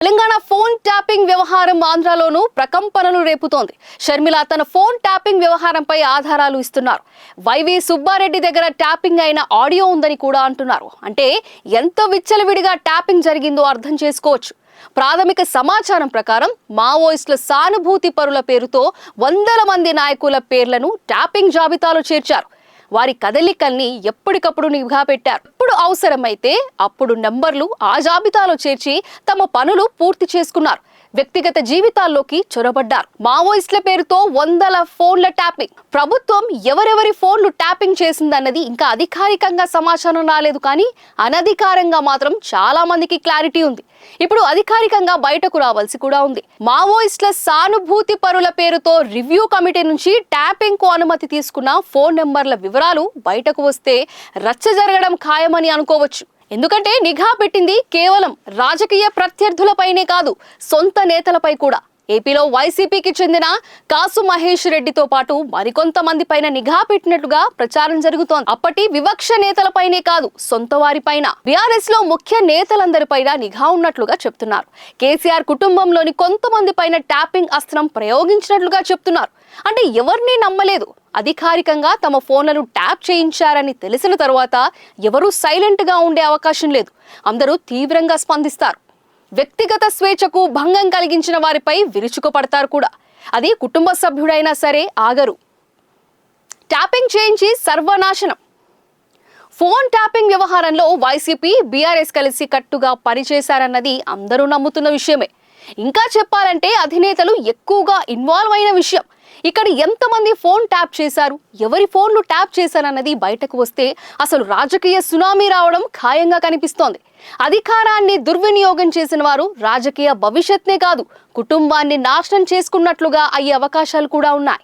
Telangana phone tapping వ్యవహారం ఆంధ్రలోనూ ప్రకంపనలు రేపుతోంది. షర్మిల తన ఫోన్ ట్యాపింగ్ వ్యవహారంపై ఆధారాలు ఇస్తున్నారు. వైవి సుబ్బారెడ్డి దగ్గర ట్యాపింగ్ అయిన ఆడియో ఉందని కూడా అంటున్నారు. అంటే ఎంత విచ్చలవిడిగా ట్యాపింగ్ జరిగిందో అర్థం చేసుకోవచ్చు. ప్రాథమిక సమాచారం ప్రకారం మావోయిస్టుల సానుభూతి పరుల పేరుతో వందల మంది నాయకుల పేర్లను ట్యాపింగ్ జాబితాలో చేర్చారు. వారి కదలికల్ని ఎప్పటికప్పుడు నిఘా పెట్టారు. ఎప్పుడు అవసరమైతే అప్పుడు నంబర్లు ఆ జాబితాలో చేర్చి తమ పనులు పూర్తి చేసుకున్నారు. వ్యక్తిగత జీవితాల్లోకి చొరబడ్డారు. మావోయిస్టుల పేరుతో వందల ఫోన్ల ట్యాపింగ్. ప్రభుత్వం ఎవరెవరి ఫోన్లు ట్యాపింగ్ చేసిందన్నది ఇంకా అధికారికంగా సమాచారం రాలేదు, కానీ అనధికారంగా మాత్రం చాలా మందికి క్లారిటీ ఉంది. ఇప్పుడు అధికారికంగా బయటకు రావాల్సి కూడా ఉంది. మావోయిస్టుల సానుభూతి పరుల పేరుతో రివ్యూ కమిటీ నుంచి ట్యాపింగ్ కు అనుమతి తీసుకున్న ఫోన్ నెంబర్ల వివరాలు బయటకు వస్తే రచ్చ జరగడం ఖాయమని అనుకోవచ్చు. ఎందుకంటే నిఘా పెట్టింది కేవలం రాజకీయ ప్రత్యర్థులపైనే కాదు, సొంత నేతలపై కూడా. ఏపీలో వైసీపీకి చెందిన కాసు మహేష్ రెడ్డితో పాటు మరికొంతమంది పైన నిఘా పెట్టినట్లుగా ప్రచారం జరుగుతోంది. అప్పటి వివక్ష నేతలపైనే కాదు, సొంత వారిపైన, బీఆర్ఎస్ లో ముఖ్య నేతలందరిపైన నిఘా ఉన్నట్లుగా చెప్తున్నారు. కేసీఆర్ కుటుంబంలోని కొంతమంది పైన ట్యాపింగ్ అస్త్రం ప్రయోగించినట్లుగా చెప్తున్నారు. అంటే ఎవరిని నమ్మలేదు. అధికారికంగా తమ ఫోన్లను ట్యాప్ చేయించారని తెలిసిన తర్వాత ఎవరూ సైలెంట్ గా ఉండే అవకాశం లేదు. అందరూ తీవ్రంగా స్పందిస్తారు. వ్యక్తిగత స్వేచ్ఛకు భంగం కలిగించిన వారిపై విరుచుకుపడతారు కూడా. అది కుటుంబ సభ్యుడైనా సరే ఆగరు. ట్యాపింగ్ చేయించి సర్వనాశనం. ఫోన్ ట్యాపింగ్ వ్యవహారంలో వైసీపీ బీఆర్ఎస్ కలిసి కట్టుగా పనిచేశారన్నది అందరూ నమ్ముతున్న విషయమే. ఇంకా చెప్పాలంటే అధినేతలు ఎక్కువగా ఇన్వాల్వ్ అయిన విషయం. ఇక్కడ ఎంతమంది ఫోన్ ట్యాప్ చేశారు, ఎవరి ఫోన్లు ట్యాప్ చేశారన్నది బయటకు వస్తే అసలు రాజకీయ సునామీ రావడం ఖాయంగా కనిపిస్తోంది. అధికారాన్ని దుర్వినియోగం చేసిన వారు రాజకీయ భవిష్యత్నే కాదు, కుటుంబాన్ని నాశనం చేసుకున్నట్లుగా అయ్యే అవకాశాలు కూడా ఉన్నాయి.